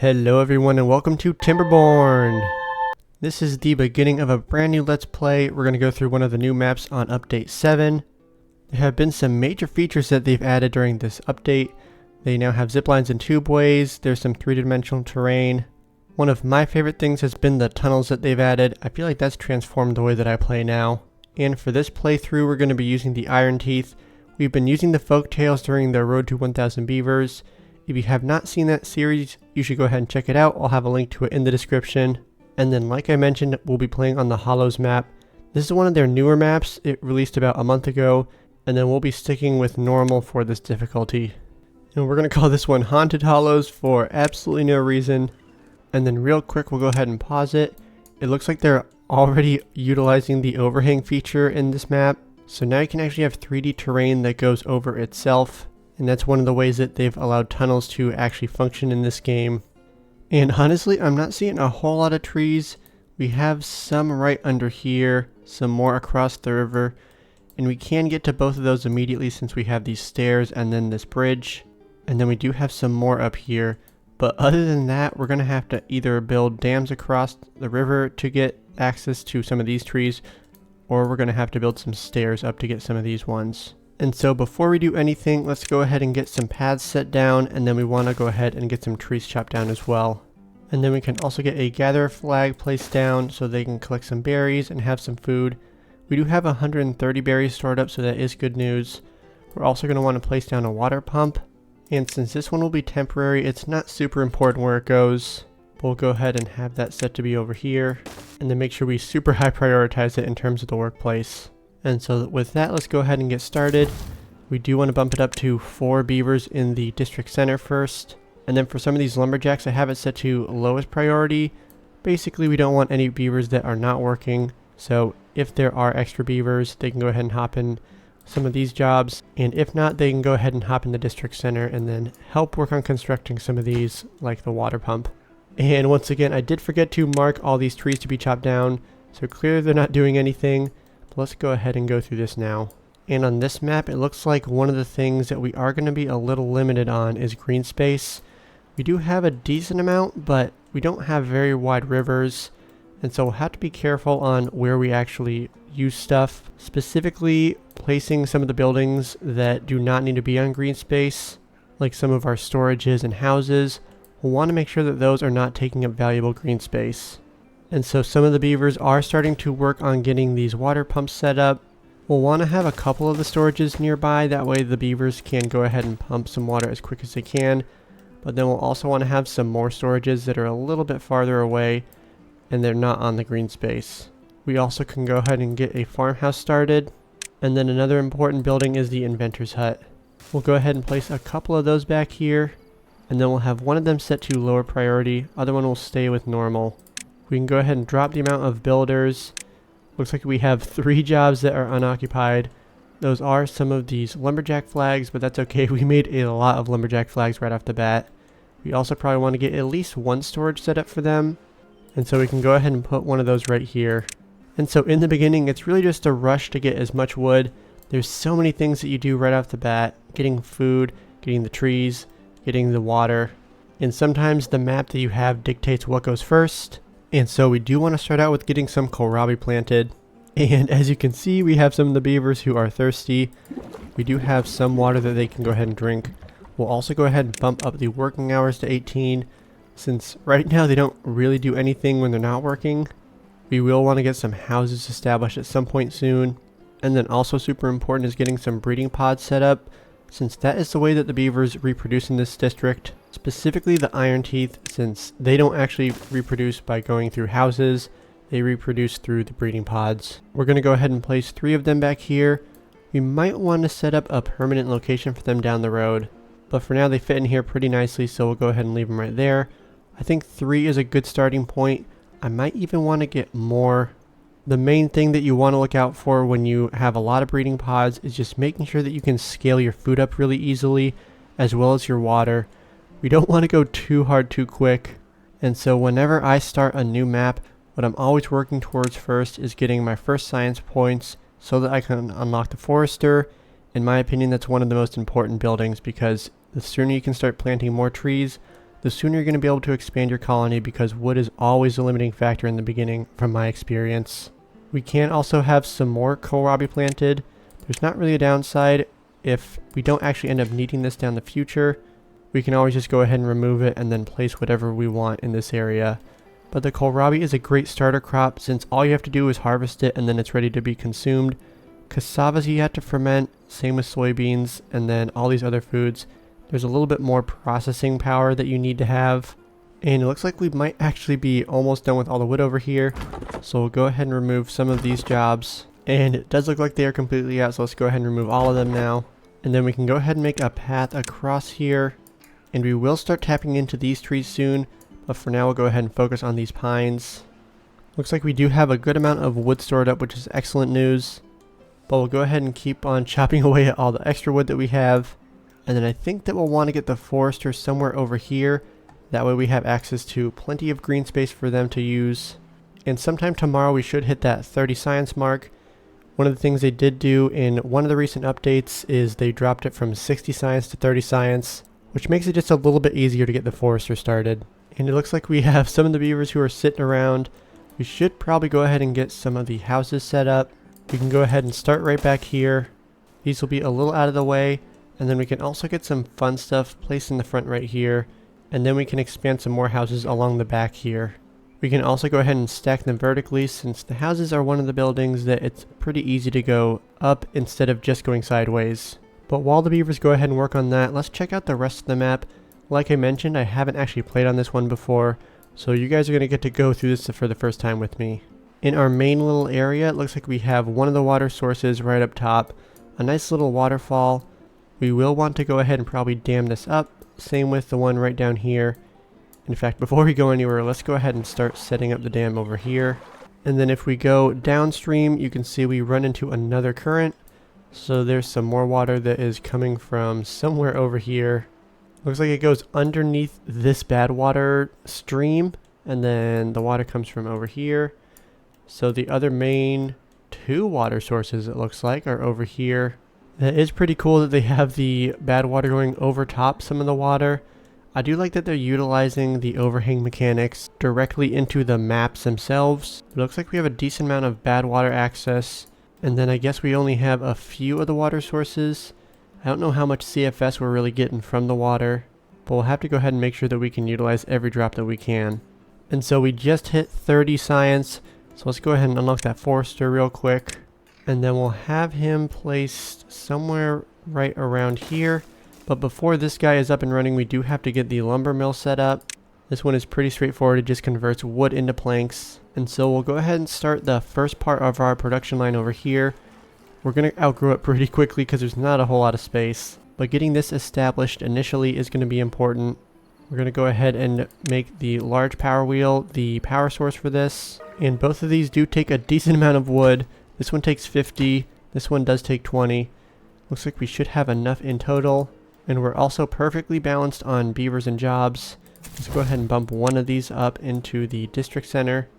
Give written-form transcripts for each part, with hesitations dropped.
Hello everyone and welcome to Timberborn! This is the beginning of a brand new Let's Play. We're going to go through one of the new maps on Update 7. There have been some major features that they've added during this update. They now have ziplines and tubeways, there's some three-dimensional terrain. One of my favorite things has been the tunnels that they've added. I feel like that's transformed the way that I play now. And for this playthrough we're going to be using the Iron Teeth. We've been using the folktales during the Road to 1000 Beavers. If you have not seen that series, you should go ahead and check it out. I'll have a link to it in the description. And then like I mentioned, we'll be playing on the Hollows map. This is one of their newer maps. It released about a month ago. And then we'll be sticking with normal for this difficulty. And we're going to call this one Haunted Hollows for absolutely no reason. And then real quick, we'll go ahead and pause it. It looks like they're already utilizing the overhang feature in this map. So now you can actually have 3D terrain that goes over itself. And that's one of the ways that they've allowed tunnels to actually function in this game. And honestly, I'm not seeing a whole lot of trees. We have some right under here, some more across the river. And we can get to both of those immediately since we have these stairs and then this bridge. And then we do have some more up here. But other than that, we're going to have to either build dams across the river to get access to some of these trees, or we're going to have to build some stairs up to get some of these ones. And so before we do anything, let's go ahead and get some paths set down, and then we want to go ahead and get some trees chopped down as well. And then we can also get a gatherer flag placed down so they can collect some berries and have some food. We do have 130 berries stored up, so that is good news. We're also going to want to place down a water pump. And since this one will be temporary, it's not super important where it goes. We'll go ahead and have that set to be over here. And then make sure we super high prioritize it in terms of the workplace. And so with that, let's go ahead and get started. We do want to bump it up to 4 beavers in the district center first. And then for some of these lumberjacks, I have it set to lowest priority. Basically, we don't want any beavers that are not working. So if there are extra beavers, they can go ahead and hop in some of these jobs. And if not, they can go ahead and hop in the district center and then help work on constructing some of these, like the water pump. And once again, I did forget to mark all these trees to be chopped down. So clearly they're not doing anything. Let's go ahead and go through this now. And on this map, it looks like one of the things that we are going to be a little limited on is green space. We do have a decent amount, but we don't have very wide rivers. And so we'll have to be careful on where we actually use stuff. Specifically, placing some of the buildings that do not need to be on green space, like some of our storages and houses. We'll want to make sure that those are not taking up valuable green space. And so some of the beavers are starting to work on getting these water pumps set up. We'll want to have a couple of the storages nearby, that way the beavers can go ahead and pump some water as quick as they can. But then we'll also want to have some more storages that are a little bit farther away and they're not on the green space. We also can go ahead and get a farmhouse started. And then another important building is the inventor's hut. We'll go ahead and place a couple of those back here. And then we'll have one of them set to lower priority, other one will stay with normal. We can go ahead and drop the amount of builders. Looks like we have 3 jobs that are unoccupied. Those are some of these lumberjack flags, but that's okay. We made a lot of lumberjack flags right off the bat. We also probably want to get at least 1 storage set up for them. And so we can go ahead and put one of those right here. And so in the beginning, it's really just a rush to get as much wood. There's so many things that you do right off the bat. Getting food, getting the trees, getting the water. And sometimes the map that you have dictates what goes first. And so we do want to start out with getting some kohlrabi planted. And as you can see, we have some of the beavers who are thirsty. We do have some water that they can go ahead and drink. We'll also go ahead and bump up the working hours to 18. Since right now they don't really do anything when they're not working. We will want to get some houses established at some point soon. And then also super important is getting some breeding pods set up, since that is the way that the beavers reproduce in this district. Specifically the iron teeth, since they don't actually reproduce by going through houses, they reproduce through the breeding pods. We're going to go ahead and place 3 of them back here. We might want to set up a permanent location for them down the road, but for now they fit in here pretty nicely, so we'll go ahead and leave them right there. I think 3 is a good starting point. I might even want to get more. The main thing that you want to look out for when you have a lot of breeding pods is just making sure that you can scale your food up really easily, as well as your water. We don't want to go too hard too quick. And so whenever I start a new map, what I'm always working towards first is getting my first science points so that I can unlock the forester. In my opinion, that's one of the most important buildings, because the sooner you can start planting more trees, the sooner you're going to be able to expand your colony, because wood is always a limiting factor in the beginning from my experience. We can also have some more kohlrabi planted. There's not really a downside. If we don't actually end up needing this down the future, we can always just go ahead and remove it and then place whatever we want in this area. But the kohlrabi is a great starter crop since all you have to do is harvest it and then it's ready to be consumed. Cassavas you have to ferment, same with soybeans, and then all these other foods. There's a little bit more processing power that you need to have. And it looks like we might actually be almost done with all the wood over here. So we'll go ahead and remove some of these jobs. And it does look like they are completely out, so let's go ahead and remove all of them now. And then we can go ahead and make a path across here. And we will start tapping into these trees soon, but for now we'll go ahead and focus on these pines. Looks like we do have a good amount of wood stored up, which is excellent news. But we'll go ahead and keep on chopping away at all the extra wood that we have. And then I think that we'll want to get the forester somewhere over here. That way we have access to plenty of green space for them to use. And sometime tomorrow we should hit that 30 science mark. One of the things they did do in one of the recent updates is they dropped it from 60 science to 30 science, which makes it just a little bit easier to get the forester started. And it looks like we have some of the beavers who are sitting around. We should probably go ahead and get some of the houses set up. We can go ahead and start right back here. These will be a little out of the way, and then we can also get some fun stuff placed in the front right here, and then we can expand some more houses along the back here. We can also go ahead and stack them vertically, since the houses are one of the buildings that it's pretty easy to go up instead of just going sideways. But while the beavers go ahead and work on that, let's check out the rest of the map. Like I mentioned, I haven't actually played on this one before, so you guys are going to get to go through this for the first time with me. In our main little area, it looks like we have one of the water sources right up top, a nice little waterfall. We will want to go ahead and probably dam this up, same with the one right down here. In fact, before we go anywhere, let's go ahead and start setting up the dam over here. And then if we go downstream, you can see we run into another current. So there's some more water that is coming from somewhere over here. Looks like it goes underneath this bad water stream, and then the water comes from over here. So the other main two water sources, it looks like, are over here. It is pretty cool that they have the bad water going over top some of the water. I do like that they're utilizing the overhang mechanics directly into the maps themselves. It looks like we have a decent amount of bad water access. And then I guess we only have a few of the water sources. I don't know how much CFS we're really getting from the water, but we'll have to go ahead and make sure that we can utilize every drop that we can. And so we just hit 30 science. So let's go ahead and unlock that forester real quick. And then we'll have him placed somewhere right around here. But before this guy is up and running, we do have to get the lumber mill set up. This one is pretty straightforward. It just converts wood into planks. And so we'll go ahead and start the first part of our production line over here. We're going to outgrow it pretty quickly because there's not a whole lot of space. But getting this established initially is going to be important. We're going to go ahead and make the large power wheel the power source for this. And both of these do take a decent amount of wood. This one takes 50. This one does take 20. Looks like we should have enough in total. And we're also perfectly balanced on beavers and jobs. Let's go ahead and bump one of these up into the district center.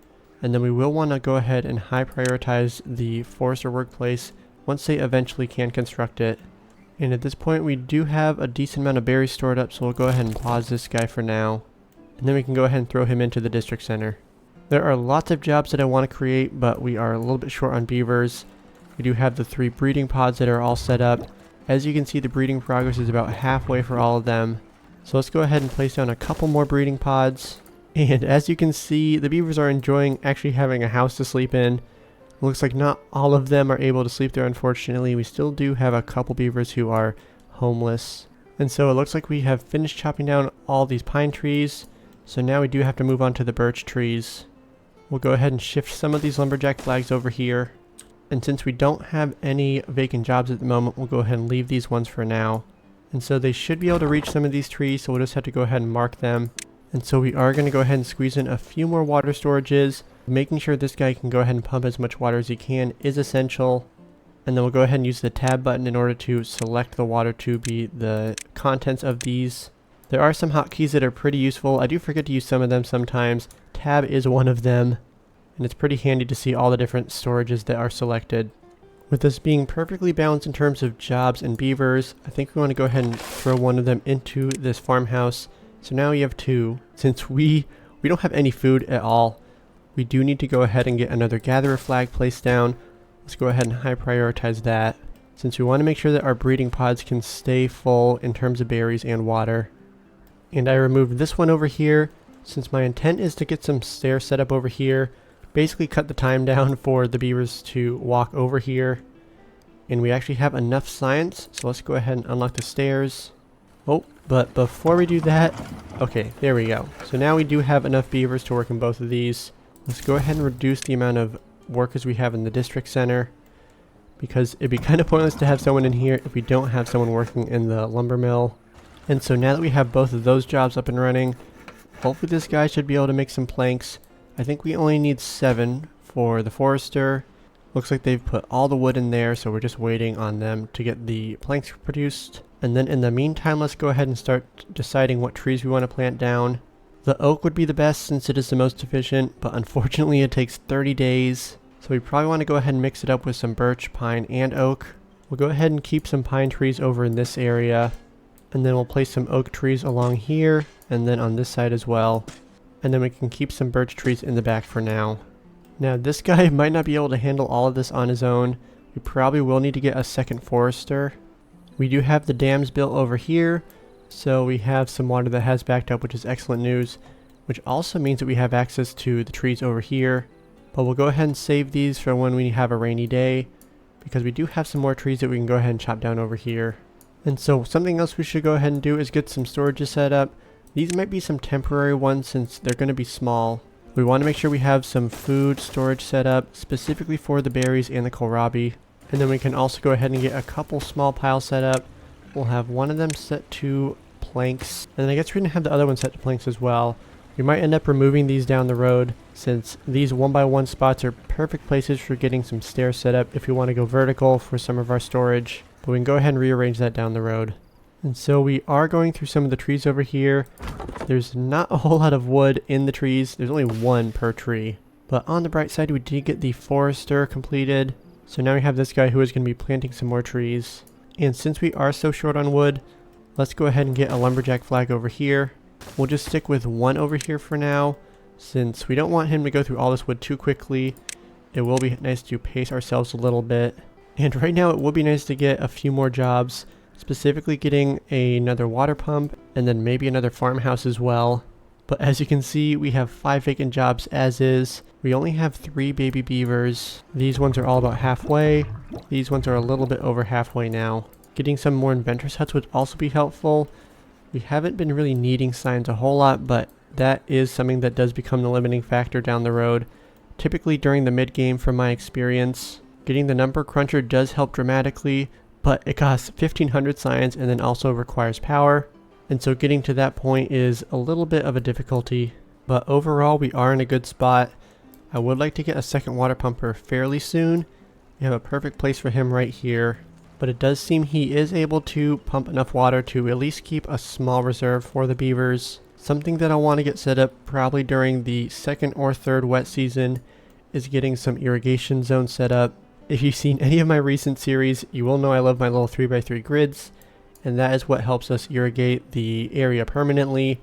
And then we will want to go ahead and high prioritize the forester workplace once they eventually can construct it. And at this point we do have a decent amount of berries stored up, so we'll go ahead and pause this guy for now. And then we can go ahead and throw him into the district center. There are lots of jobs that I want to create, but we are a little bit short on beavers. We do have the 3 breeding pods that are all set up. As you can see, the breeding progress is about halfway for all of them. So let's go ahead and place down a couple more breeding pods. And as you can see, the beavers are enjoying actually having a house to sleep in. It looks like not all of them are able to sleep there, unfortunately. We still do have a couple beavers who are homeless. And so it looks like we have finished chopping down all these pine trees. So now we do have to move on to the birch trees. We'll go ahead and shift some of these lumberjack flags over here. And since we don't have any vacant jobs at the moment, we'll go ahead and leave these ones for now. And so they should be able to reach some of these trees, so we'll just have to go ahead and mark them. And so we are going to go ahead and squeeze in a few more water storages. Making sure this guy can go ahead and pump as much water as he can is essential. And then we'll go ahead and use the tab button in order to select the water to be the contents of these. There are some hotkeys that are pretty useful. I do forget to use some of them sometimes. Tab is one of them. And it's pretty handy to see all the different storages that are selected. With this being perfectly balanced in terms of jobs and beavers, I think we want to go ahead and throw one of them into this farmhouse So now we have 2. Since we don't have any food at all, we do need to go ahead and get another gatherer flag placed down. Let's go ahead and high prioritize that, since we want to make sure that our breeding pods can stay full in terms of berries and water. And I removed this one over here, since my intent is to get some stairs set up over here, basically cut the time down for the beavers to walk over here. And we actually have enough science, so let's go ahead and unlock the stairs. Oh, but before we do that, okay, there we go. So now we do have enough beavers to work in both of these. Let's go ahead and reduce the amount of workers we have in the district center, because it'd be kind of pointless to have someone in here if we don't have someone working in the lumber mill. And so now that we have both of those jobs up and running, hopefully this guy should be able to make some planks. I think we only need 7 for the forester. Looks like they've put all the wood in there, so we're just waiting on them to get the planks produced. And then in the meantime, let's go ahead and start deciding what trees we want to plant down. The oak would be the best since it is the most efficient, but unfortunately it takes 30 days. So we probably want to go ahead and mix it up with some birch, pine, and oak. We'll go ahead and keep some pine trees over in this area. And then we'll place some oak trees along here, and then on this side as well. And then we can keep some birch trees in the back for now. Now this guy might not be able to handle all of this on his own. We probably will need to get a second forester. We do have the dams built over here, so we have some water that has backed up, which is excellent news, which also means that we have access to the trees over here. But we'll go ahead and save these for when we have a rainy day, because we do have some more trees that we can go ahead and chop down over here. And so something else we should go ahead and do is get some storages set up. These might be some temporary ones since they're going to be small. We want to make sure we have some food storage set up specifically for the berries and the kohlrabi. And then we can also go ahead and get a couple small piles set up. We'll have one of them set to planks, and I guess we're going to have the other one set to planks as well. We might end up removing these down the road, since these 1x1 spots are perfect places for getting some stairs set up if we want to go vertical for some of our storage. But we can go ahead and rearrange that down the road. And so we are going through some of the trees over here. There's not a whole lot of wood in the trees. There's only 1 per tree. But on the bright side, we did get the forester completed. So now we have this guy who is going to be planting some more trees. And since we are so short on wood, let's go ahead and get a lumberjack flag over here. We'll just stick with 1 over here for now, since we don't want him to go through all this wood too quickly. It will be nice to pace ourselves a little bit. And right now it would be nice to get a few more jobs, specifically getting another water pump and then maybe another farmhouse as well. But as you can see, we have 5 vacant jobs as is. We only have 3 baby beavers. These ones are all about halfway. These ones are a little bit over halfway now. Getting some more inventor's huts would also be helpful. We haven't been really needing signs a whole lot, but that is something that does become the limiting factor down the road. Typically during the mid game, from my experience, getting the number cruncher does help dramatically, but it costs 1500 signs and then also requires power. And so getting to that point is a little bit of a difficulty, but overall we are in a good spot. I would like to get a second water pumper fairly soon. We have a perfect place for him right here, but it does seem he is able to pump enough water to at least keep a small reserve for the beavers. Something that I want to get set up probably during the 2nd or 3rd wet season is getting some irrigation zones set up. If you've seen any of my recent series, you will know I love my little 3x3 grids, and that is what helps us irrigate the area permanently,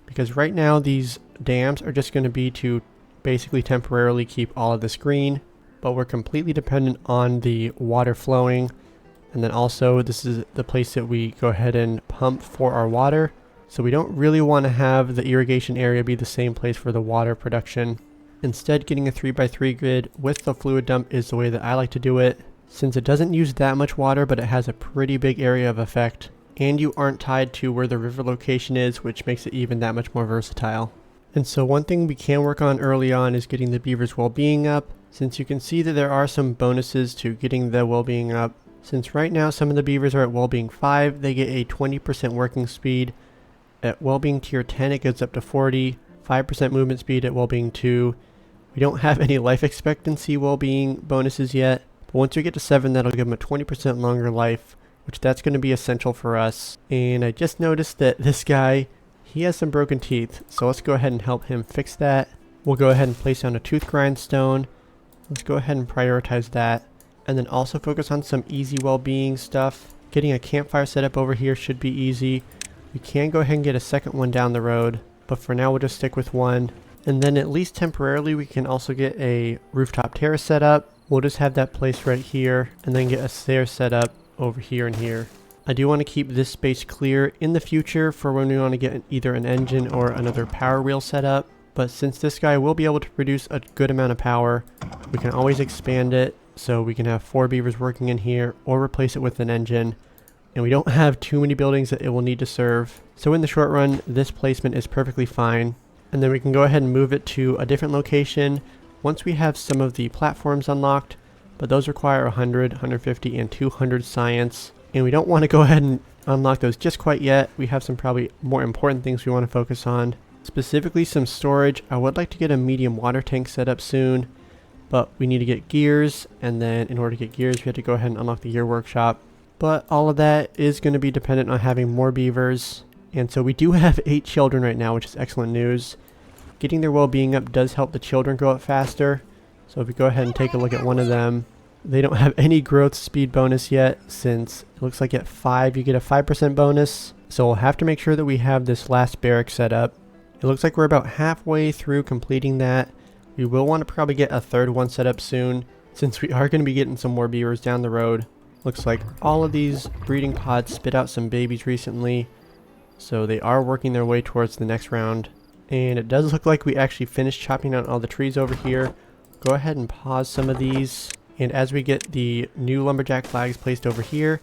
because right now these dams are just going to be to basically temporarily keep all of this green, but we're completely dependent on the water flowing. And then also this is the place that we go ahead and pump for our water, so we don't really want to have the irrigation area be the same place for the water production. Instead, getting a 3x3 grid with the fluid dump is the way that I like to do it, since it doesn't use that much water, but it has a pretty big area of effect, and you aren't tied to where the river location is, which makes it even that much more versatile. And so one thing we can work on early on is getting the beavers' well-being up, since you can see that there are some bonuses to getting the well-being up. Since right now some of the beavers are at well-being 5, they get a 20% working speed. At well-being tier 10 it goes up to 40, 5% movement speed at well-being 2. We don't have any life expectancy well-being bonuses yet, but once we get to 7, that'll give them a 20% longer life, which that's going to be essential for us. And I just noticed that this guy, he has some broken teeth, so let's go ahead and help him fix that. We'll go ahead and place down a tooth grindstone. Let's go ahead and prioritize that, and then also focus on some easy well-being stuff. Getting a campfire set up over here should be easy. We can go ahead and get a second one down the road, but for now we'll just stick with one. And then at least temporarily we can also get a rooftop terrace set up. We'll just have that placed right here and then get a stairs set up over here and here. I do want to keep this space clear in the future for when we want to get either an engine or another power wheel set up. But since this guy will be able to produce a good amount of power, we can always expand it so we can have 4 beavers working in here or replace it with an engine. And we don't have too many buildings that it will need to serve. So in the short run, this placement is perfectly fine. And then we can go ahead and move it to a different location once we have some of the platforms unlocked. But those require 100, 150, and 200 science. And we don't want to go ahead and unlock those just quite yet. We have some probably more important things we want to focus on. Specifically some storage. I would like to get a medium water tank set up soon. But we need to get gears. And then in order to get gears, we have to go ahead and unlock the gear workshop. But all of that is going to be dependent on having more beavers. And so we do have 8 children right now, which is excellent news. Getting their well-being up does help the children grow up faster. So if we go ahead and take a look at one of them, they don't have any growth speed bonus yet, since it looks like at 5 you get a 5% bonus. So we'll have to make sure that we have this last barrack set up. It looks like we're about halfway through completing that. We will want to probably get a third one set up soon, since we are going to be getting some more beavers down the road. Looks like all of these breeding pods spit out some babies recently, so they are working their way towards the next round. And it does look like we actually finished chopping down all the trees over here. Go ahead and pause some of these. And as we get the new lumberjack flags placed over here,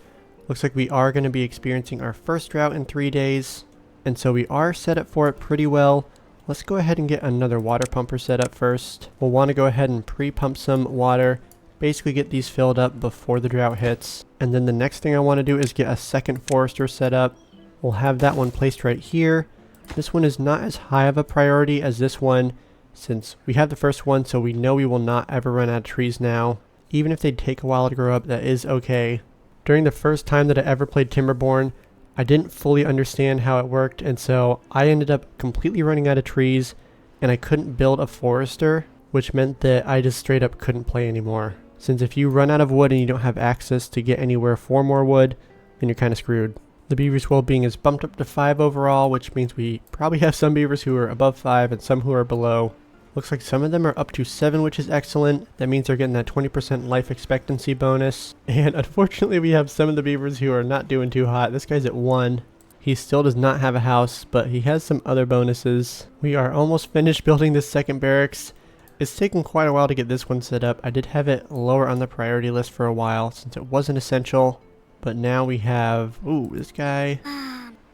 looks like we are going to be experiencing our first drought in 3 days. And so we are set up for it pretty well. Let's go ahead and get another water pumper set up first. We'll want to go ahead and pre-pump some water. Basically get these filled up before the drought hits. And then the next thing I want to do is get a second forester set up. We'll have that one placed right here. This one is not as high of a priority as this one, since we have the first one, so we know we will not ever run out of trees now. Even if they take a while to grow up, that is okay. During the first time that I ever played Timberborn, I didn't fully understand how it worked, and so I ended up completely running out of trees, and I couldn't build a forester, which meant that I just straight up couldn't play anymore. Since if you run out of wood and you don't have access to get anywhere for more wood, then you're kind of screwed. The beavers' well-being is bumped up to 5 overall, which means we probably have some beavers who are above 5 and some who are below. Looks like some of them are up to 7, which is excellent. That means they're getting that 20% life expectancy bonus. And unfortunately we have some of the beavers who are not doing too hot. This guy's at 1. He still does not have a house, but he has some other bonuses. We are almost finished building this second barracks. It's taken quite a while to get this one set up. I did have it lower on the priority list for a while since it wasn't essential. But now we have, ooh, this guy.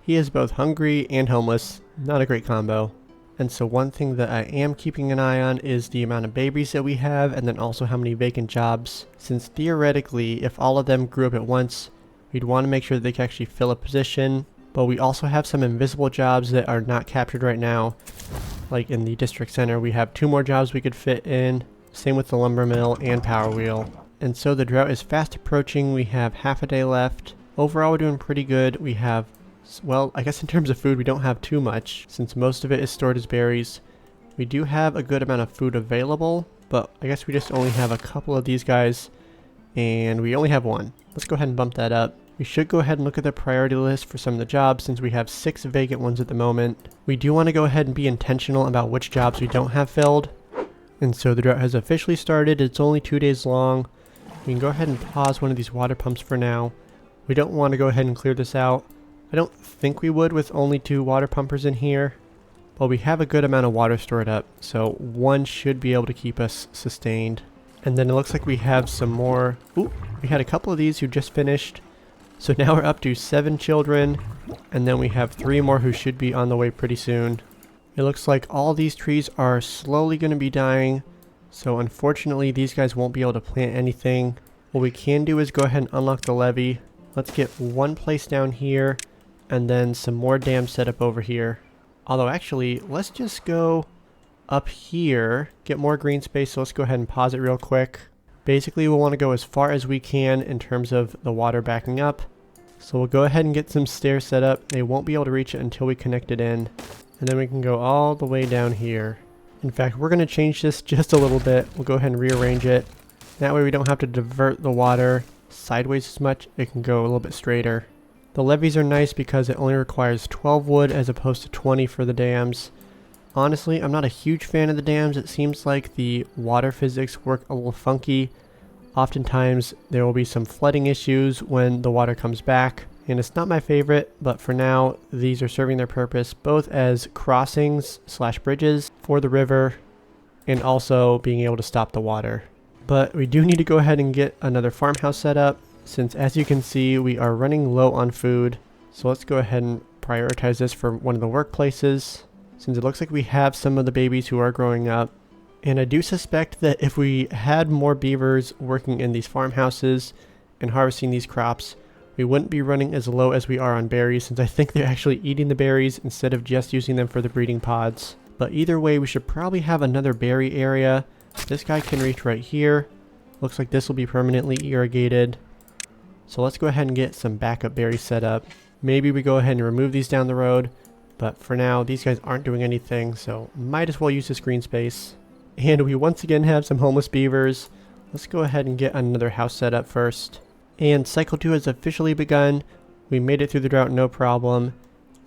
He is both hungry and homeless. Not a great combo. And so one thing that I am keeping an eye on is the amount of babies that we have, and then also how many vacant jobs. Since theoretically, if all of them grew up at once, we'd want to make sure that they can actually fill a position. But we also have some invisible jobs that are not captured right now. Like in the district center, we have 2 more jobs we could fit in. Same with the lumber mill and power wheel. And so the drought is fast approaching. We have half a day left. Overall, we're doing pretty good. We have, well, I guess in terms of food, we don't have too much, since most of it is stored as berries. We do have a good amount of food available, but I guess we just only have a couple of these guys, and we only have 1. Let's go ahead and bump that up. We should go ahead and look at the priority list for some of the jobs, since we have 6 vacant ones at the moment. We do want to go ahead and be intentional about which jobs we don't have filled. And so the drought has officially started. It's only 2 days long. We can go ahead and pause one of these water pumps for now. We don't want to go ahead and clear this out. I don't think we would with only 2 water pumpers in here. But we have a good amount of water stored up, so 1 should be able to keep us sustained. And then it looks like we have some more. Ooh, we had a couple of these who just finished. So now we're up to 7 children, and then we have 3 more who should be on the way pretty soon. It looks like all these trees are slowly going to be dying. So unfortunately, these guys won't be able to plant anything. What we can do is go ahead and unlock the levee. Let's get 1 place down here, and then some more dams set up over here. Although actually, let's just go up here, get more green space. So let's go ahead and pause it real quick. Basically, we'll want to go as far as we can in terms of the water backing up. So we'll go ahead and get some stairs set up. They won't be able to reach it until we connect it in. And then we can go all the way down here. In fact, we're going to change this just a little bit. We'll go ahead and rearrange it. That way we don't have to divert the water sideways as much. It can go a little bit straighter. The levees are nice because it only requires 12 wood as opposed to 20 for the dams. Honestly, I'm not a huge fan of the dams. It seems like the water physics work a little funky. Oftentimes there will be some flooding issues when the water comes back, and it's not my favorite, but for now these are serving their purpose both as crossings / bridges for the river and also being able to stop the water. But we do need to go ahead and get another farmhouse set up, since as you can see we are running low on food. So let's go ahead and prioritize this for one of the workplaces, since it looks like we have some of the babies who are growing up. And I do suspect that if we had more beavers working in these farmhouses and harvesting these crops, we wouldn't be running as low as we are on berries, since I think they're actually eating the berries instead of just using them for the breeding pods. But either way, we should probably have another berry area. This guy can reach right here. Looks like this will be permanently irrigated. So let's go ahead and get some backup berries set up. Maybe we go ahead and remove these down the road, but for now these guys aren't doing anything, so might as well use this green space. And we once again have some homeless beavers. Let's go ahead and get another house set up first. And cycle 2 has officially begun. We made it through the drought no problem.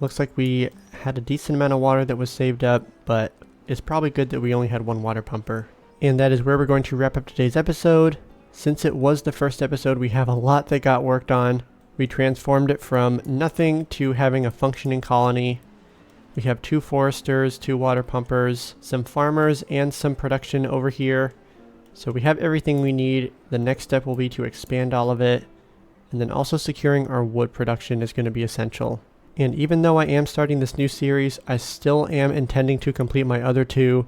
Looks like we had a decent amount of water that was saved up, but it's probably good that we only had one water pumper. And that is where we're going to wrap up today's episode. Since it was the first episode, we have a lot that got worked on. We transformed it from nothing to having a functioning colony. We have 2 foresters, 2 water pumpers, some farmers, and some production over here. So we have everything we need. The next step will be to expand all of it. And then also securing our wood production is going to be essential. And even though I am starting this new series, I still am intending to complete my other 2.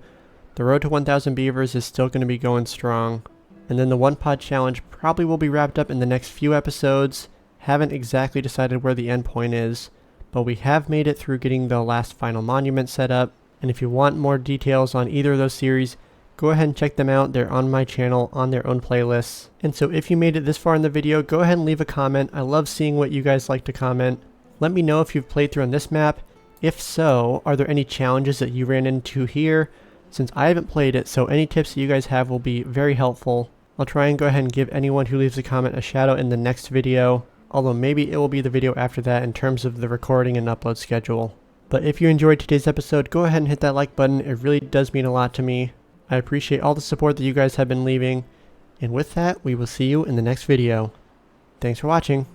The road to 1,000 beavers is still going to be going strong. And then the 1 pod challenge probably will be wrapped up in the next few episodes. Haven't exactly decided where the end point is, but we have made it through getting the last final monument set up. And if you want more details on either of those series, go ahead and check them out. They're on my channel on their own playlists. And so if you made it this far in the video, go ahead and leave a comment. I love seeing what you guys like to comment. Let me know if you've played through on this map. If so, are there any challenges that you ran into here? Since I haven't played it, so any tips that you guys have will be very helpful. I'll try and go ahead and give anyone who leaves a comment a shout out in the next video, although maybe it will be the video after that in terms of the recording and upload schedule. But if you enjoyed today's episode, go ahead and hit that like button. It really does mean a lot to me. I appreciate all the support that you guys have been leaving. And with that, we will see you in the next video. Thanks for watching.